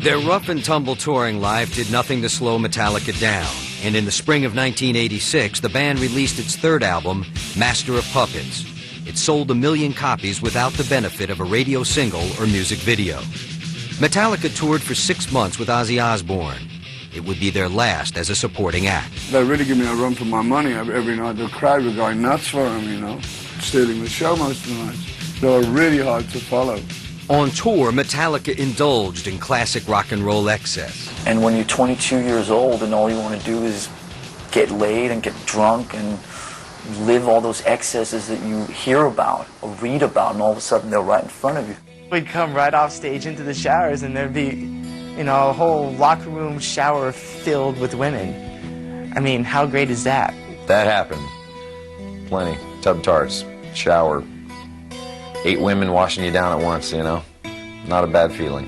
Their rough-and-tumble touring life did nothing to slow Metallica down, and in the spring of 1986, the band released its third album, Master of Puppets. It sold 1 million copies without the benefit of a radio single or music video. Metallica toured for 6 months with Ozzy Osbourne. It would be their last as a supporting act. They really give me a run for my money every night. The crowd were going nuts for them, you know, stealing the show most of the nights. They were really hard to follow. On tour, Metallica indulged in classic rock and roll excess. And when you're 22 years old and all you want to do is get laid and get drunk and live all those excesses that you hear about or read about, and all of a sudden they're right in front of you. We'd come right off stage into the showers and there'd be, you know, a whole locker room shower filled with women. I mean, how great is that? That happened. Plenty. Tub tarts, shower, 8 women washing you down at once, you know. Not a bad feeling.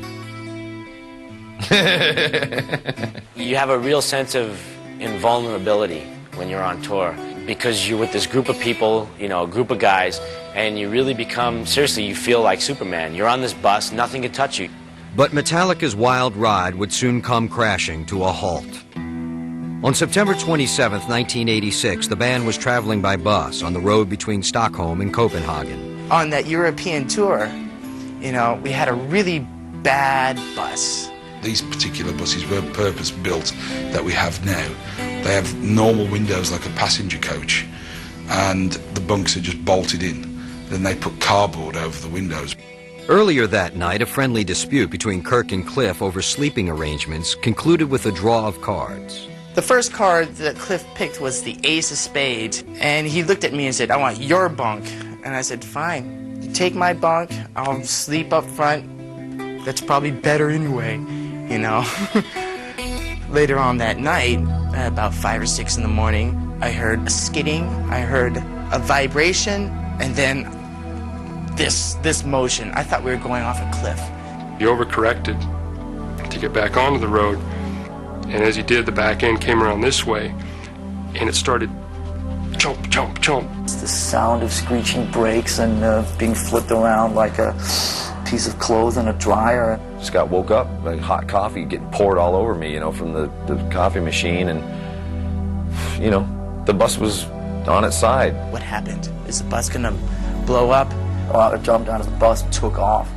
You have a real sense of invulnerability when you're on tour because you're with this group of people, you know, a group of guys, and you really become, seriously, you feel like Superman. You're on this bus, nothing can touch you. But Metallica's wild ride would soon come crashing to a halt. On September 27, 1986, the band was traveling by bus on the road between Stockholm and Copenhagen. On that European tour, you know, we had a really bad bus. These particular buses weren't purpose-built that we have now. They have normal windows like a passenger coach, and the bunks are just bolted in. Then they put cardboard over the windows. Earlier that night, a friendly dispute between Kirk and Cliff over sleeping arrangements concluded with a draw of cards. The first card that Cliff picked was the ace of spades, and he looked at me and said, "I want your bunk." And I said, "Fine, you take my bunk, I'll sleep up front. That's probably better anyway, you know." Later on that night, about 5 or 6 in the morning, I heard a skidding, I heard a vibration, and then this motion. I thought we were going off a cliff. He overcorrected to get back onto the road, and as he did, the back end came around this way, and it started chomp, chomp, chomp. It's the sound of screeching brakes and being flipped around like a piece of clothes in a dryer. Just got woke up, like hot coffee getting poured all over me, you know, from the coffee machine, and, you know, the bus was on its side. What happened? Is the bus gonna blow up? Well, I jumped out of the bus, took off,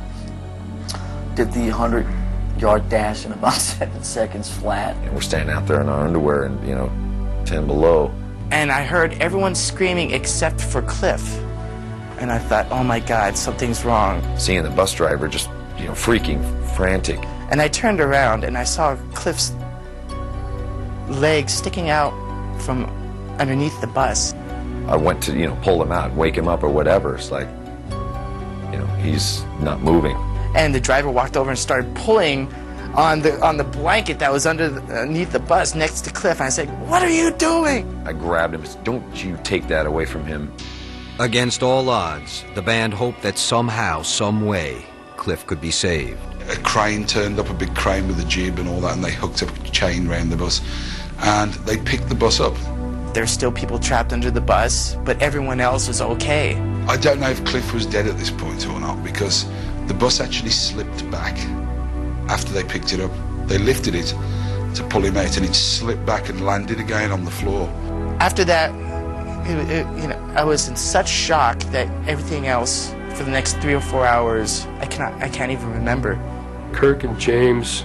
did the 100-yard dash in about 7 seconds flat. And we're standing out there in our underwear and, you know, 10 below. And I heard everyone screaming except for Cliff. And I thought, oh my God, something's wrong. Seeing the bus driver just, you know, freaking, frantic. And I turned around and I saw Cliff's legs sticking out from underneath the bus. I went to, you know, pull him out, wake him up or whatever. It's like, you know, he's not moving. And the driver walked over and started pulling on the blanket that was underneath the bus next to Cliff. And I said, "What are you doing?" I grabbed him and said, "Don't you take that away from him." Against all odds, the band hoped that somehow, some way, Cliff could be saved. A crane turned up, a big crane with a jib and all that, and they hooked up a chain around the bus, and they picked the bus up. There's still people trapped under the bus, but everyone else was okay. I don't know if Cliff was dead at this point or not, because the bus actually slipped back after they picked it up. They lifted it to pull him out, and it slipped back and landed again on the floor. After that, you know, I was in such shock that everything else for the next 3 or 4 hours, I can't even remember. Kirk and James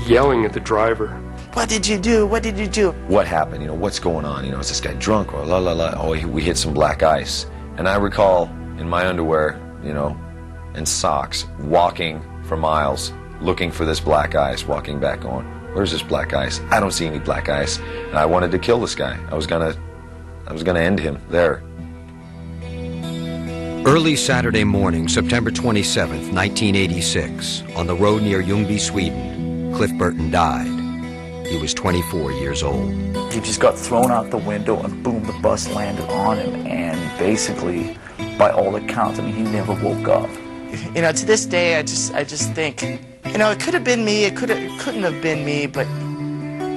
yelling at the driver. "What did you do? What did you do?" What happened? You know, what's going on? You know, is this guy drunk or la la la? Oh, we hit some black ice. And I recall in my underwear, you know, and socks, walking for miles, looking for this black ice, walking back on. Where's this black ice? I don't see any black ice. And I wanted to kill this guy. I was gonna end him there. Early Saturday morning, September 27th, 1986, on the road near Ljungby, Sweden, Cliff Burton died. He was 24 years old. He just got thrown out the window and boom, the bus landed on him, and basically, by all accounts, I mean, he never woke up. You know, to this day, I just think, you know, it could have been me, it couldn't have been me, but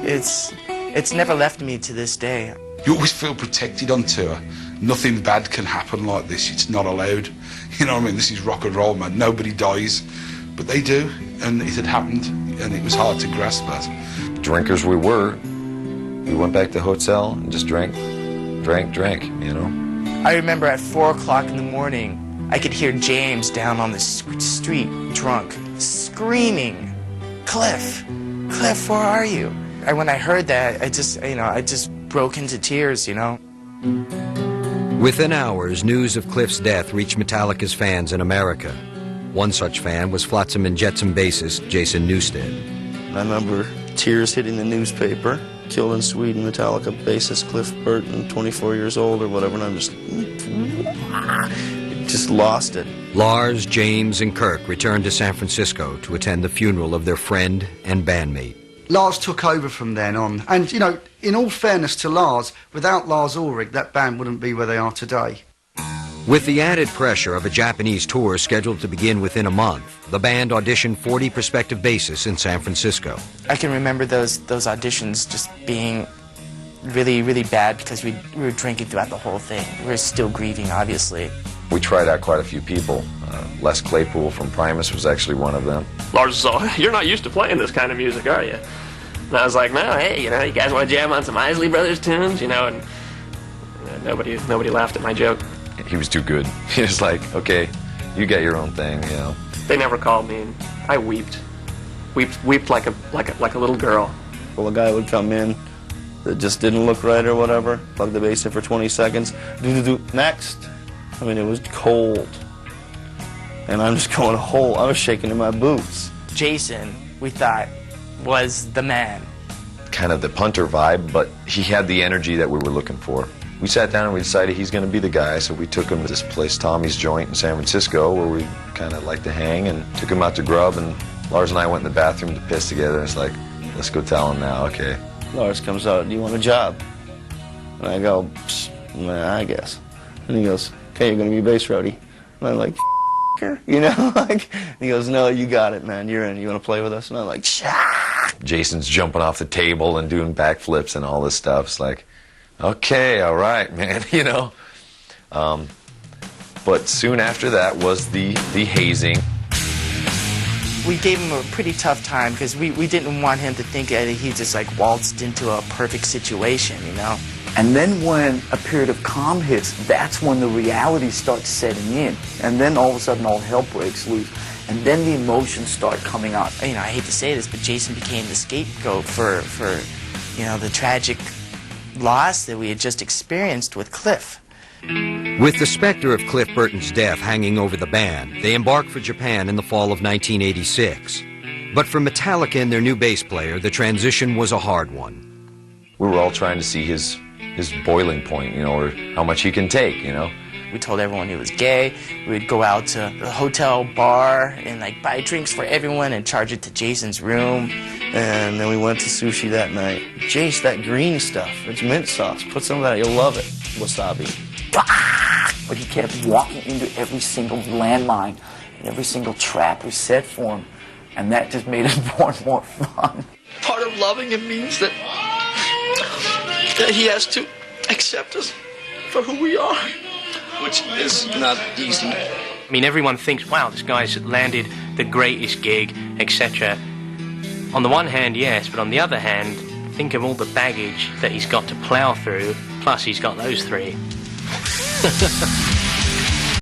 it's never left me to this day. You always feel protected on tour. Nothing bad can happen like this. It's not allowed. You know what I mean? This is rock and roll, man. Nobody dies. but they do, and it had happened, and it was hard to grasp that. Drinkers we were. We went back to the hotel and just drank, you know. I remember at 4 o'clock in the morning, I could hear James down on the street, drunk, screaming, Cliff, Cliff, where are you? And when I heard that, I just broke into tears, you know. Within hours, news of Cliff's death reached Metallica's fans in America. One such fan was Flotsam and Jetsam bassist Jason Newsted. I remember tears hitting the newspaper. Killed in Sweden, Metallica bassist Cliff Burton, 24 years old or whatever, and I'm just lost it. Lars, James, and Kirk returned to San Francisco to attend the funeral of their friend and bandmate. Lars took over from then on, and, you know, in all fairness to Lars, without Lars Ulrich, that band wouldn't be where they are today. With the added pressure of a Japanese tour scheduled to begin within a month, the band auditioned 40 prospective bassists in San Francisco. I can remember those auditions just being really, really bad because we were drinking throughout the whole thing. We were still grieving, obviously. We tried out quite a few people. Les Claypool from Primus was actually one of them. Lars was all, "You're not used to playing this kind of music, are you?" And I was like, "No, hey, you know, you guys want to jam on some Isley Brothers tunes, you know?" And nobody laughed at my joke. He was too good. He was like, "Okay, you get your own thing," you know. They never called me, and I wept like a little girl. Well, a guy would come in that just didn't look right or whatever, plug the bass in for 20 seconds, next. I mean, it was cold. And I'm just going I was shaking in my boots. Jason, we thought, was the man. Kind of the punter vibe, but he had the energy that we were looking for. We sat down and we decided he's going to be the guy, so we took him to this place, Tommy's Joint in San Francisco, where we kind of like to hang, and took him out to grub, and Lars and I went in the bathroom to piss together. It's like, let's go tell him now, okay. Lars comes out, "Do you want a job?" And I go, "Nah, I guess." And he goes, "Okay, you're going to be bass roadie." And I'm like, you know, like, and he goes, "No, you got it, man, you're in. You want to play with us?" And I'm like, "Shah!" Jason's jumping off the table and doing backflips and all this stuff. It's like, okay, all right, man, you know. But soon after that was the hazing. We gave him a pretty tough time because we didn't want him to think that he just like waltzed into a perfect situation, you know. And then when a period of calm hits, that's when the reality starts setting in. And then all of a sudden all hell breaks loose. And then the emotions start coming out. You know, I hate to say this, but Jason became the scapegoat for you know, the tragic loss that we had just experienced with Cliff. With the specter of Cliff Burton's death hanging over the band, they embarked for Japan in the fall of 1986. But for Metallica and their new bass player, the transition was a hard one. We were all trying to see his boiling point, you know, or how much he can take, you know. We told everyone he was gay. We would go out to the hotel bar and like buy drinks for everyone and charge it to Jason's room. And then we went to sushi that night. "Jace, that green stuff, it's mint sauce. Put some of that, you'll love it." Wasabi. But he kept walking into every single landmine and every single trap we set for him. And that just made it more and more fun. Part of loving him means that he has to accept us for who we are, which is not easy. I mean, everyone thinks, wow, this guy's landed the greatest gig, etc. On the one hand, yes, but on the other hand, think of all the baggage that he's got to plow through, plus he's got those three.